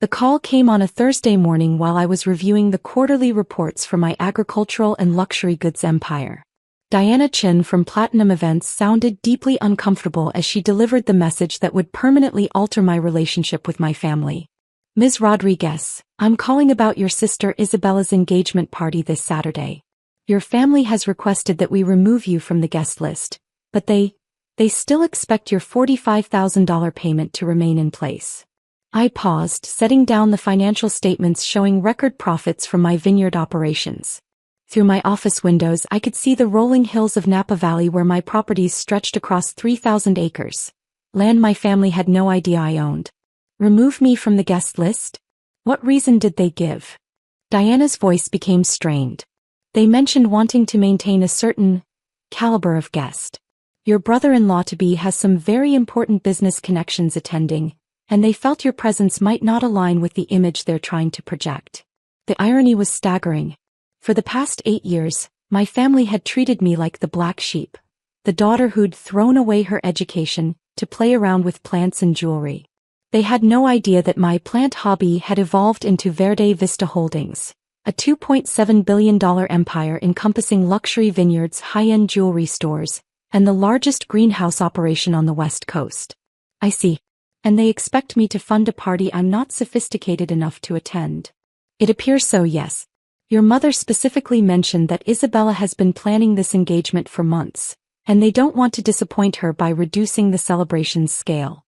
The call came on a Thursday morning while I was reviewing the quarterly reports for my agricultural and luxury goods empire. Diana Chin from Platinum Events sounded deeply uncomfortable as she delivered the message that would permanently alter my relationship with my family. Ms. Rodriguez, I'm calling about your sister Isabella's engagement party this Saturday. Your family has requested that we remove you from the guest list, but they still expect your $45,000 payment to remain in place. I paused, setting down the financial statements showing record profits from my vineyard operations. Through my office windows I could see the rolling hills of Napa Valley where my properties stretched across 3,000 acres. Land my family had no idea I owned. Remove me from the guest list? What reason did they give? Diana's voice became strained. They mentioned wanting to maintain a certain caliber of guest. Your brother-in-law-to-be has some very important business connections attending, and they felt your presence might not align with the image they're trying to project. The irony was staggering. For the past 8 years, my family had treated me like the black sheep, the daughter who'd thrown away her education to play around with plants and jewelry. They had no idea that my plant hobby had evolved into Verde Vista Holdings, a $2.7 billion empire encompassing luxury vineyards, high-end jewelry stores, and the largest greenhouse operation on the West Coast. I see. And they expect me to fund a party I'm not sophisticated enough to attend. It appears so, yes. Your mother specifically mentioned that Isabella has been planning this engagement for months, and they don't want to disappoint her by reducing the celebration's scale.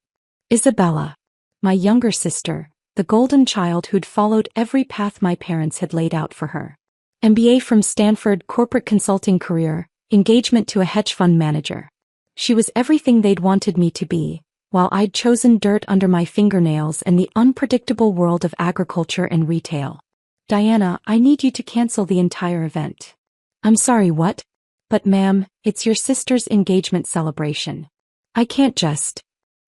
Isabella, my younger sister, the golden child who'd followed every path my parents had laid out for her. MBA from Stanford, corporate consulting career, engagement to a hedge fund manager. She was everything they'd wanted me to be, while I'd chosen dirt under my fingernails and the unpredictable world of agriculture and retail. Diana, I need you to cancel the entire event. I'm sorry, what? But ma'am, it's your sister's engagement celebration. I can't just.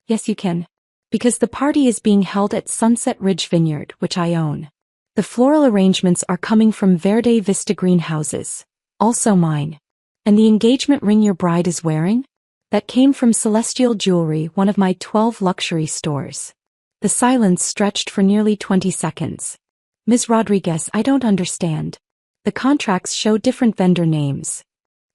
Yes, you can. Because the party is being held at Sunset Ridge Vineyard, which I own. The floral arrangements are coming from Verde Vista Greenhouses, also mine. And the engagement ring your bride is wearing? That came from Celestial Jewelry, one of my 12 luxury stores. The silence stretched for nearly 20 seconds. Ms. Rodriguez, I don't understand. The contracts show different vendor names.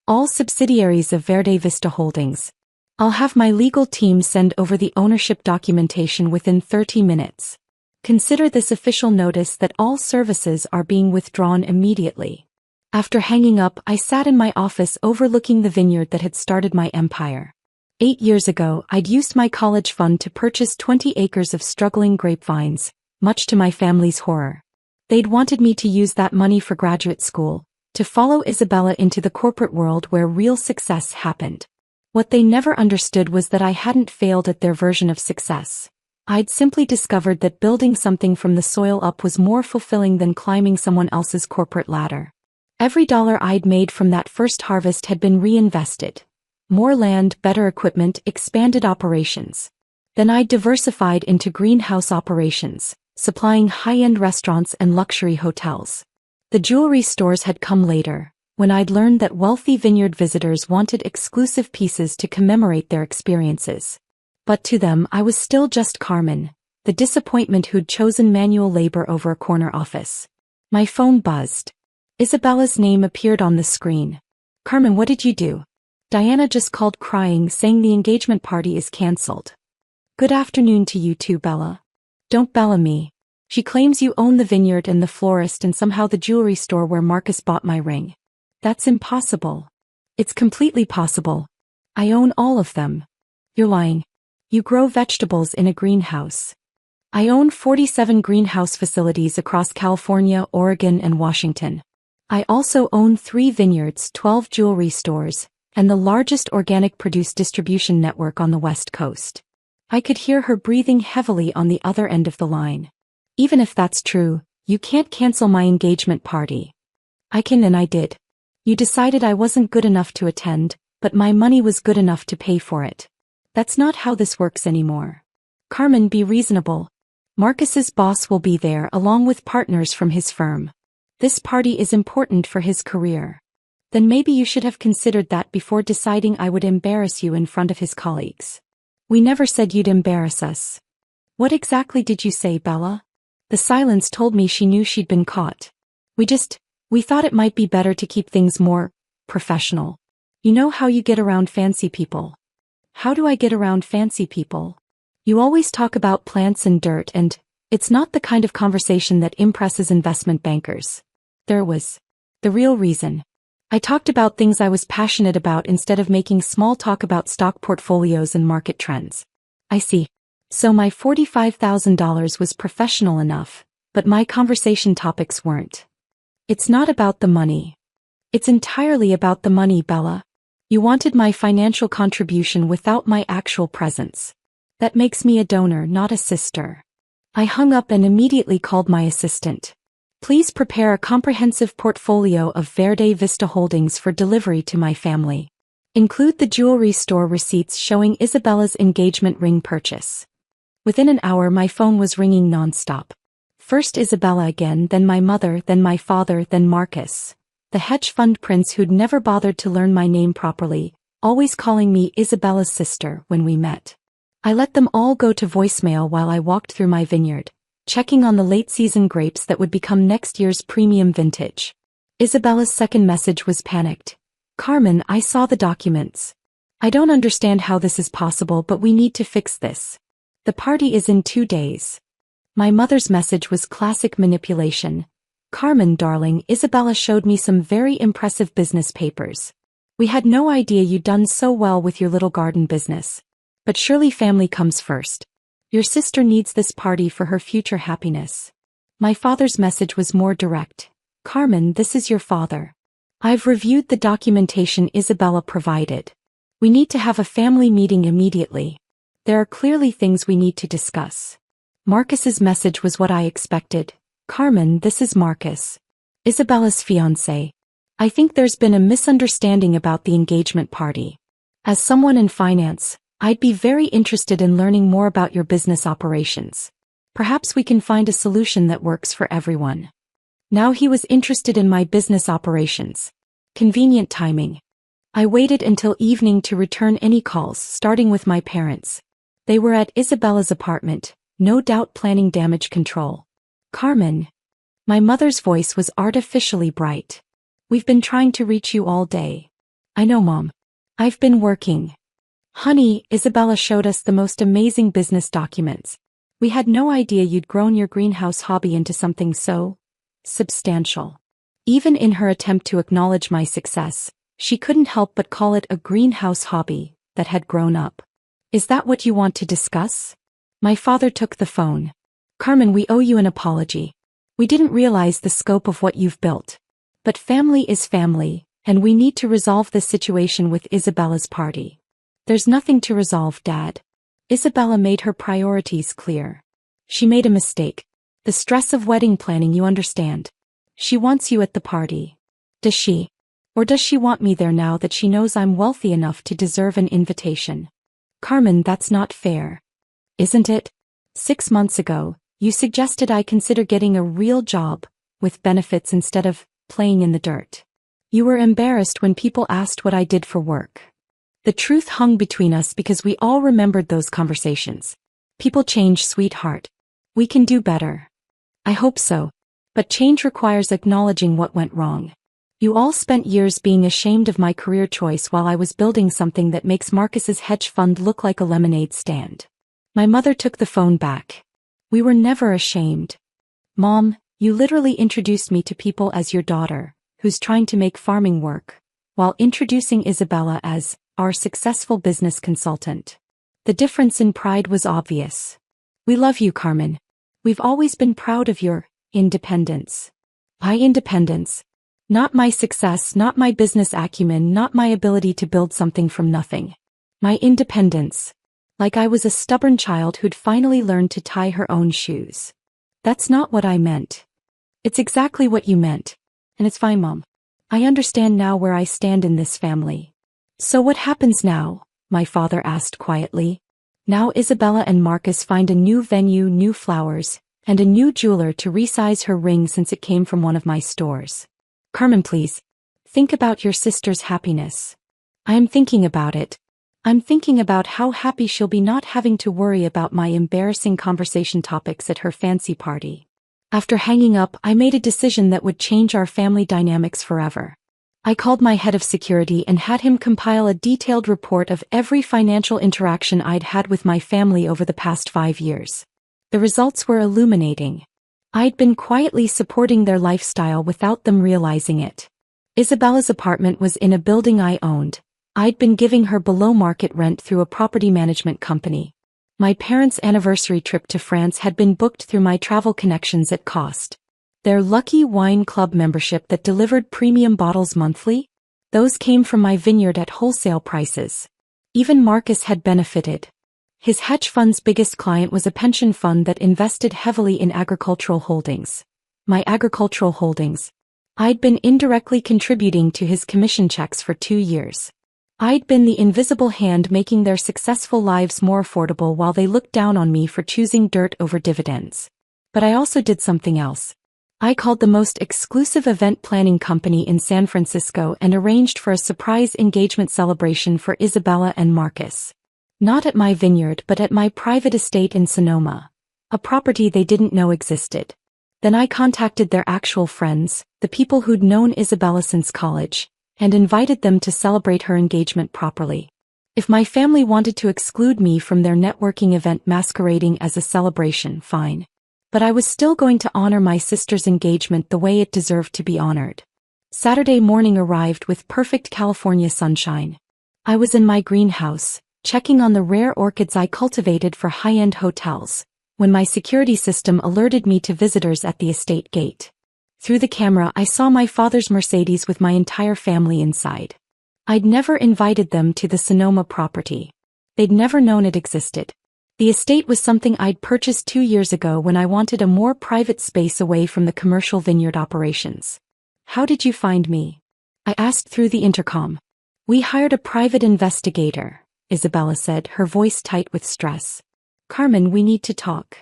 All subsidiaries of Verde Vista Holdings. I'll have my legal team send over the ownership documentation within 30 minutes. Consider this official notice that all services are being withdrawn immediately. After hanging up, I sat in my office overlooking the vineyard that had started my empire. 8 years ago, I'd used my college fund to purchase 20 acres of struggling grapevines, much to my family's horror. They'd wanted me to use that money for graduate school, to follow Isabella into the corporate world where real success happened. What they never understood was that I hadn't failed at their version of success. I'd simply discovered that building something from the soil up was more fulfilling than climbing someone else's corporate ladder. Every dollar I'd made from that first harvest had been reinvested. More land, better equipment, expanded operations. Then I'd diversified into greenhouse operations, supplying high-end restaurants and luxury hotels. The jewelry stores had come later, when I'd learned that wealthy vineyard visitors wanted exclusive pieces to commemorate their experiences. But to them I was still just Carmen, the disappointment who'd chosen manual labor over a corner office. My phone buzzed. Isabella's name appeared on the screen. Carmen, what did you do? Diana just called crying, saying the engagement party is cancelled. Good afternoon to you too, Bella. Don't Bella me. She claims you own the vineyard and the florist and somehow the jewelry store where Marcus bought my ring. That's impossible. It's completely possible. I own all of them. You're lying. You grow vegetables in a greenhouse. I own 47 greenhouse facilities across California, Oregon, and Washington. I also own 3 vineyards, 12 jewelry stores, and the largest organic produce distribution network on the West Coast. I could hear her breathing heavily on the other end of the line. Even if that's true, you can't cancel my engagement party. I can, and I did. You decided I wasn't good enough to attend, but my money was good enough to pay for it. That's not how this works anymore. Carmen, be reasonable. Marcus's boss will be there along with partners from his firm. This party is important for his career. Then maybe you should have considered that before deciding I would embarrass you in front of his colleagues. We never said you'd embarrass us. What exactly did you say, Bella? The silence told me she knew she'd been caught. We thought it might be better to keep things more professional. You know how you get around fancy people. How do I get around fancy people? You always talk about plants and dirt, and it's not the kind of conversation that impresses investment bankers. There was the real reason. I talked about things I was passionate about instead of making small talk about stock portfolios and market trends. I see. So my $45,000 was professional enough, but my conversation topics weren't. It's not about the money. It's entirely about the money, Bella. You wanted my financial contribution without my actual presence. That makes me a donor, not a sister. I hung up and immediately called my assistant. Please prepare a comprehensive portfolio of Verde Vista holdings for delivery to my family. Include the jewelry store receipts showing Isabella's engagement ring purchase. Within an hour my phone was ringing nonstop. First Isabella again, then my mother, then my father, then Marcus, the hedge fund prince who'd never bothered to learn my name properly, always calling me Isabella's sister when we met. I let them all go to voicemail while I walked through my vineyard, checking on the late-season grapes that would become next year's premium vintage. Isabella's second message was panicked. Carmen, I saw the documents. I don't understand how this is possible, but we need to fix this. The party is in 2 days. My mother's message was classic manipulation. Carmen, darling, Isabella showed me some very impressive business papers. We had no idea you'd done so well with your little garden business. But surely family comes first. Your sister needs this party for her future happiness. My father's message was more direct. Carmen, this is your father. I've reviewed the documentation Isabella provided. We need to have a family meeting immediately. There are clearly things we need to discuss. Marcus's message was what I expected. Carmen, this is Marcus, Isabella's fiancé. I think there's been a misunderstanding about the engagement party. As someone in finance, I'd be very interested in learning more about your business operations. Perhaps we can find a solution that works for everyone. Now he was interested in my business operations. Convenient timing. I waited until evening to return any calls, starting with my parents. They were at Isabella's apartment, no doubt planning damage control. Carmen. My mother's voice was artificially bright. We've been trying to reach you all day. I know, Mom. I've been working. Honey, Isabella showed us the most amazing business documents. We had no idea you'd grown your greenhouse hobby into something so substantial. Even in her attempt to acknowledge my success, she couldn't help but call it a greenhouse hobby that had grown up. Is that what you want to discuss? My father took the phone. Carmen, we owe you an apology. We didn't realize the scope of what you've built. But family is family, and we need to resolve this situation with Isabella's party. There's nothing to resolve, Dad. Isabella made her priorities clear. She made a mistake. The stress of wedding planning, you understand. She wants you at the party. Does she? Or does she want me there now that she knows I'm wealthy enough to deserve an invitation? Carmen, that's not fair. Isn't it? 6 months ago, you suggested I consider getting a real job, with benefits instead of playing in the dirt. You were embarrassed when people asked what I did for work. The truth hung between us because we all remembered those conversations. People change, sweetheart. We can do better. I hope so. But change requires acknowledging what went wrong. You all spent years being ashamed of my career choice while I was building something that makes Marcus's hedge fund look like a lemonade stand. My mother took the phone back. We were never ashamed. Mom, you literally introduced me to people as your daughter, who's trying to make farming work, while introducing Isabella as our successful business consultant. The difference in pride was obvious. We love you, Carmen. We've always been proud of your independence. My independence. Not my success, not my business acumen, not my ability to build something from nothing. My independence. Like I was a stubborn child who'd finally learned to tie her own shoes. That's not what I meant. It's exactly what you meant. And it's fine, Mom. I understand now where I stand in this family. So what happens now? My father asked quietly. Now Isabella and Marcus find a new venue, new flowers, and a new jeweler to resize her ring since it came from one of my stores. Carmen, please. Think about your sister's happiness. I am thinking about it. I'm thinking about how happy she'll be not having to worry about my embarrassing conversation topics at her fancy party. After hanging up, I made a decision that would change our family dynamics forever. I called my head of security and had him compile a detailed report of every financial interaction I'd had with my family over the past 5 years. The results were illuminating. I'd been quietly supporting their lifestyle without them realizing it. Isabella's apartment was in a building I owned. I'd been giving her below-market rent through a property management company. My parents' anniversary trip to France had been booked through my travel connections at cost. Their Lucky Wine Club membership that delivered premium bottles monthly? Those came from my vineyard at wholesale prices. Even Marcus had benefited. His hedge fund's biggest client was a pension fund that invested heavily in agricultural holdings. My agricultural holdings. I'd been indirectly contributing to his commission checks for 2 years. I'd been the invisible hand making their successful lives more affordable while they looked down on me for choosing dirt over dividends. But I also did something else. I called the most exclusive event planning company in San Francisco and arranged for a surprise engagement celebration for Isabella and Marcus. Not at my vineyard but at my private estate in Sonoma, a property they didn't know existed. Then I contacted their actual friends, the people who'd known Isabella since college, and invited them to celebrate her engagement properly. If my family wanted to exclude me from their networking event masquerading as a celebration, fine. But I was still going to honor my sister's engagement the way it deserved to be honored. Saturday morning arrived with perfect California sunshine. I was in my greenhouse, checking on the rare orchids I cultivated for high-end hotels, when my security system alerted me to visitors at the estate gate. Through the camera I saw my father's Mercedes with my entire family inside. I'd never invited them to the Sonoma property. They'd never known it existed. The estate was something I'd purchased 2 years ago when I wanted a more private space away from the commercial vineyard operations. "How did you find me?" I asked through the intercom. "We hired a private investigator," Isabella said, her voice tight with stress. "Carmen, we need to talk."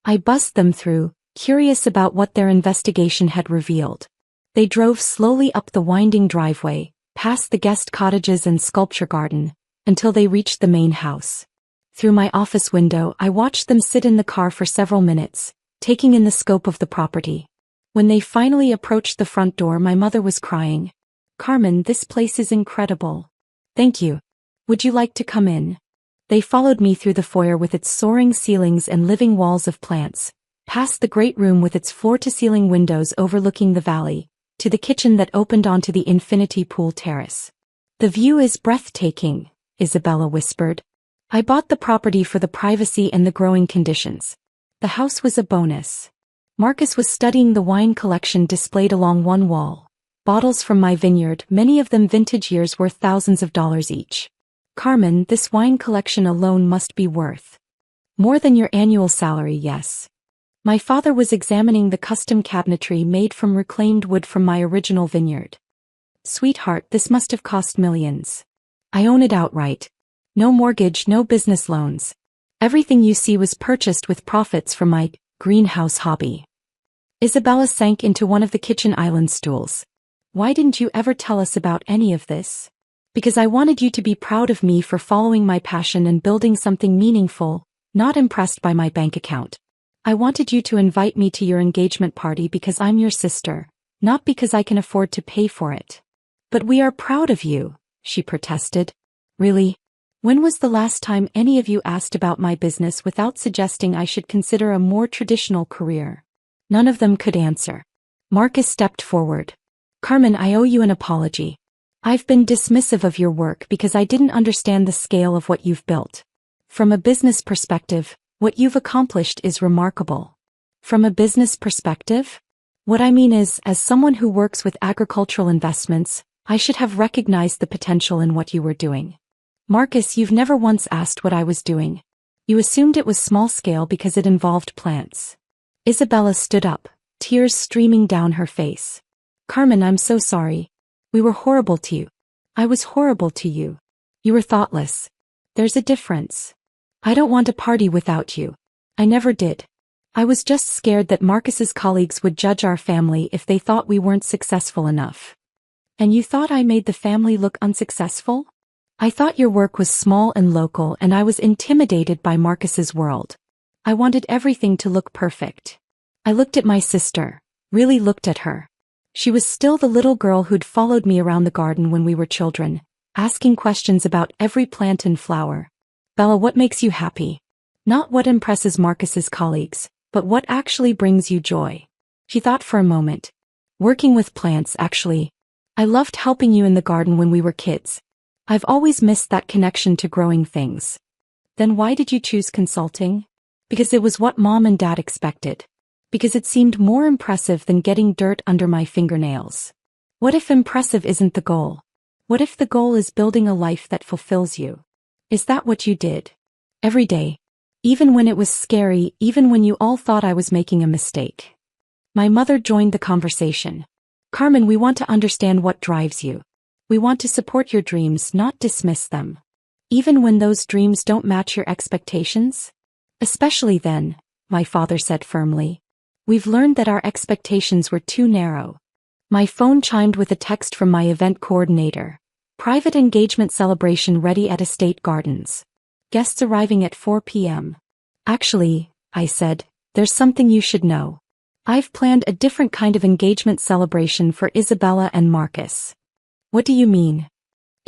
I buzzed them through, curious about what their investigation had revealed. They drove slowly up the winding driveway, past the guest cottages and sculpture garden, until they reached the main house. Through my office window I watched them sit in the car for several minutes, taking in the scope of the property. When they finally approached the front door my mother was crying. "Carmen, this place is incredible." "Thank you. Would you like to come in?" They followed me through the foyer with its soaring ceilings and living walls of plants, past the great room with its floor-to-ceiling windows overlooking the valley, to the kitchen that opened onto the infinity pool terrace. "The view is breathtaking," Isabella whispered. I bought the property for the privacy and the growing conditions. The house was a bonus. Marcus was studying the wine collection displayed along one wall. Bottles from my vineyard, many of them vintage years worth thousands of dollars each. "Carmen, this wine collection alone must be worth more than your annual salary, yes." My father was examining the custom cabinetry made from reclaimed wood from my original vineyard. "Sweetheart, this must have cost millions. I own it outright. No mortgage, no business loans. Everything you see was purchased with profits from my greenhouse hobby." Isabella sank into one of the kitchen island stools. "Why didn't you ever tell us about any of this?" "Because I wanted you to be proud of me for following my passion and building something meaningful, not impressed by my bank account. I wanted you to invite me to your engagement party because I'm your sister, not because I can afford to pay for it." "But we are proud of you," she protested. "Really? When was the last time any of you asked about my business without suggesting I should consider a more traditional career?" None of them could answer. Marcus stepped forward. "Carmen, I owe you an apology. I've been dismissive of your work because I didn't understand the scale of what you've built. From a business perspective, what you've accomplished is remarkable." "From a business perspective?" "What I mean is, as someone who works with agricultural investments, I should have recognized the potential in what you were doing. Marcus, you've never once asked what I was doing. You assumed it was small scale because it involved plants." Isabella stood up, tears streaming down her face. "Carmen, I'm so sorry. We were horrible to you. I was horrible to you. You were thoughtless. There's a difference. I don't want to party without you. I never did. I was just scared that Marcus's colleagues would judge our family if they thought we weren't successful enough." "And you thought I made the family look unsuccessful?" "I thought your work was small and local and I was intimidated by Marcus's world. I wanted everything to look perfect." I looked at my sister, really looked at her. She was still the little girl who'd followed me around the garden when we were children, asking questions about every plant and flower. Bella, what makes you happy? Not what impresses Marcus's colleagues, but what actually brings you joy. She thought for a moment. Working with plants, actually. I loved helping you in the garden when we were kids. I've always missed that connection to growing things. Then why did you choose consulting? Because it was what Mom and Dad expected. Because it seemed more impressive than getting dirt under my fingernails. What if impressive isn't the goal? What if the goal is building a life that fulfills you? Is that what you did? Every day. Even when it was scary, even when you all thought I was making a mistake. My mother joined the conversation. Carmen, we want to understand what drives you. We want to support your dreams, not dismiss them. Even when those dreams don't match your expectations? Especially then, my father said firmly. We've learned that our expectations were too narrow. My phone chimed with a text from my event coordinator. Private engagement celebration ready at Estate Gardens. Guests arriving at 4 p.m. Actually, I said, there's something you should know. I've planned a different kind of engagement celebration for Isabella and Marcus. What do you mean?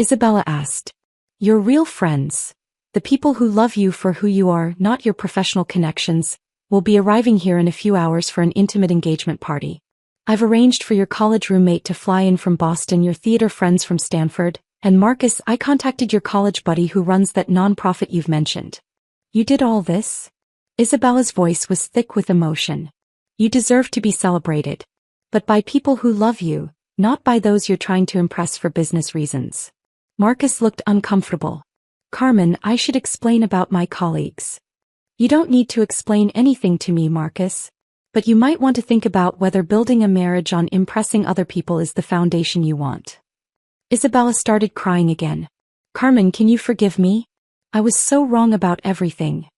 Isabella asked. Your real friends, the people who love you for who you are, not your professional connections, will be arriving here in a few hours for an intimate engagement party. I've arranged for your college roommate to fly in from Boston, your theater friends from Stanford, and Marcus, I contacted your college buddy who runs that nonprofit you've mentioned. You did all this? Isabella's voice was thick with emotion. You deserve to be celebrated. But by people who love you, not by those you're trying to impress for business reasons. Marcus looked uncomfortable. Carmen, I should explain about my colleagues. You don't need to explain anything to me, Marcus. But you might want to think about whether building a marriage on impressing other people is the foundation you want. Isabella started crying again. Carmen, can you forgive me? I was so wrong about everything.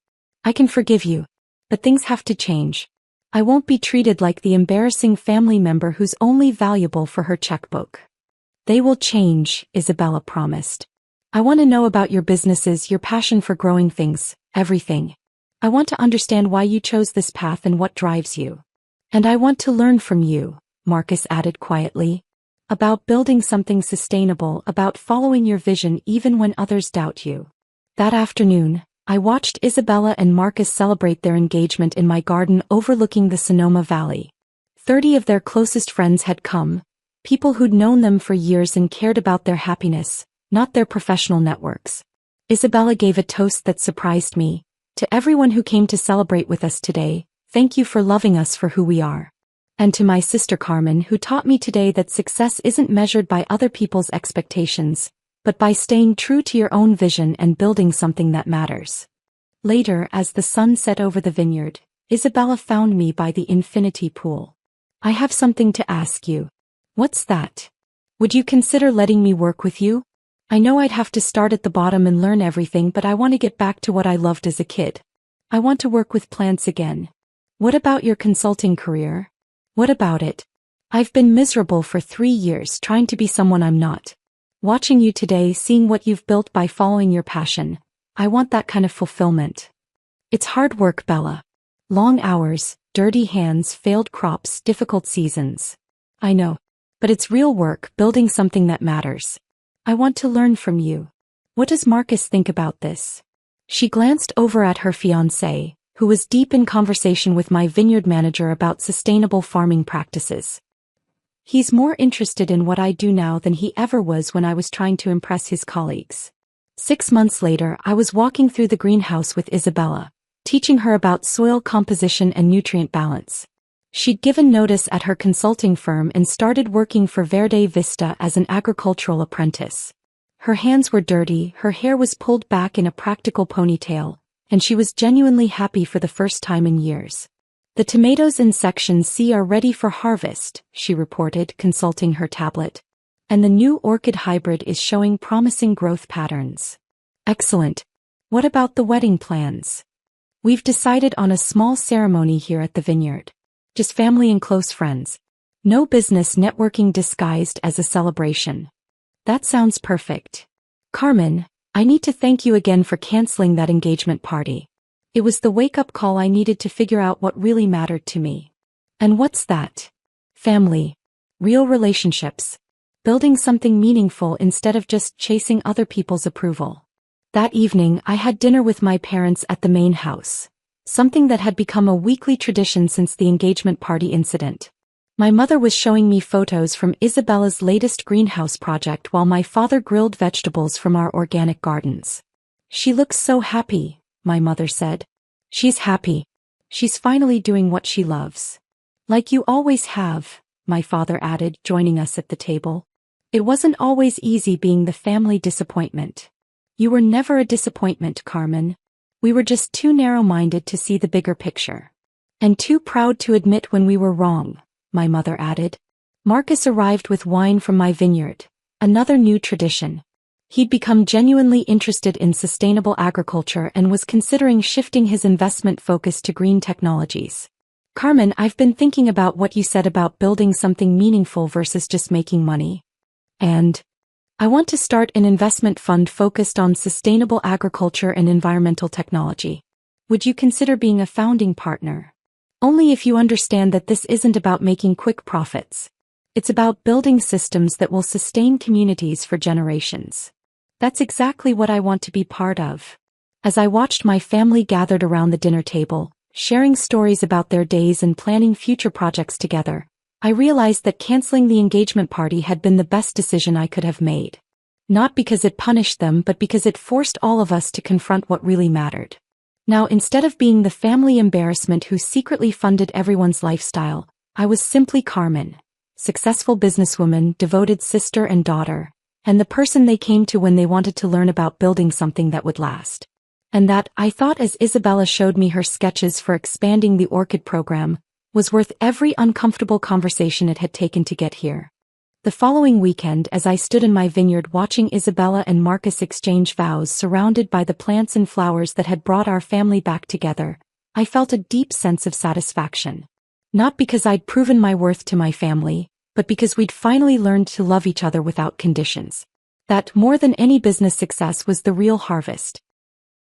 I can forgive you. But things have to change. I won't be treated like the embarrassing family member who's only valuable for her checkbook. They will change, Isabella promised. I want to know about your businesses, your passion for growing things, everything. I want to understand why you chose this path and what drives you. And I want to learn from you, Marcus added quietly. About building something sustainable, about following your vision even when others doubt you. That afternoon, I watched Isabella and Marcus celebrate their engagement in my garden overlooking the Sonoma Valley. 30 of their closest friends had come, people who'd known them for years and cared about their happiness, not their professional networks. Isabella gave a toast that surprised me. To everyone who came to celebrate with us today, thank you for loving us for who we are. And to my sister Carmen, who taught me today that success isn't measured by other people's expectations, but by staying true to your own vision and building something that matters. Later, as the sun set over the vineyard, Isabella found me by the infinity pool. I have something to ask you. What's that? Would you consider letting me work with you? I know I'd have to start at the bottom and learn everything, but I want to get back to what I loved as a kid. I want to work with plants again. What about your consulting career? What about it? I've been miserable for 3 years trying to be someone I'm not. Watching you today, seeing what you've built by following your passion, I want that kind of fulfillment. It's hard work, Bella. Long hours, dirty hands, failed crops, difficult seasons. I know. But it's real work, building something that matters. I want to learn from you. What does Marcus think about this? She glanced over at her fiancé, who was deep in conversation with my vineyard manager about sustainable farming practices. He's more interested in what I do now than he ever was when I was trying to impress his colleagues. 6 months later, I was walking through the greenhouse with Isabella, teaching her about soil composition and nutrient balance. She'd given notice at her consulting firm and started working for Verde Vista as an agricultural apprentice. Her hands were dirty, her hair was pulled back in a practical ponytail, and she was genuinely happy for the first time in years. The tomatoes in Section C are ready for harvest, she reported, consulting her tablet. And the new orchid hybrid is showing promising growth patterns. Excellent. What about the wedding plans? We've decided on a small ceremony here at the vineyard. Just family and close friends. No business, networking disguised as a celebration. That sounds perfect. Carmen, I need to thank you again for canceling that engagement party. It was the wake-up call I needed to figure out what really mattered to me. And what's that? Family. Real relationships. Building something meaningful instead of just chasing other people's approval. That evening, I had dinner with my parents at the main house. Something that had become a weekly tradition since the engagement party incident. My mother was showing me photos from Isabella's latest greenhouse project while my father grilled vegetables from our organic gardens. "She looks so happy," my mother said. "She's happy. She's finally doing what she loves." "Like you always have," my father added, joining us at the table. "It wasn't always easy being the family disappointment." "You were never a disappointment, Carmen. We were just too narrow-minded to see the bigger picture. And too proud to admit when we were wrong," my mother added. Marcus arrived with wine from my vineyard, another new tradition. He'd become genuinely interested in sustainable agriculture and was considering shifting his investment focus to green technologies. "Carmen, I've been thinking about what you said about building something meaningful versus just making money. And I want to start an investment fund focused on sustainable agriculture and environmental technology. Would you consider being a founding partner? Only if you understand that this isn't about making quick profits. It's about building systems that will sustain communities for generations." That's exactly what I want to be part of. As I watched my family gathered around the dinner table, sharing stories about their days and planning future projects together, I realized that canceling the engagement party had been the best decision I could have made. Not because it punished them, but because it forced all of us to confront what really mattered. Now, instead of being the family embarrassment who secretly funded everyone's lifestyle, I was simply Carmen, successful businesswoman, devoted sister and daughter, and the person they came to when they wanted to learn about building something that would last. And that, I thought as Isabella showed me her sketches for expanding the Orchid program, was worth every uncomfortable conversation it had taken to get here. The following weekend, as I stood in my vineyard watching Isabella and Marcus exchange vows surrounded by the plants and flowers that had brought our family back together, I felt a deep sense of satisfaction. Not because I'd proven my worth to my family, but because we'd finally learned to love each other without conditions. That, more than any business success, was the real harvest.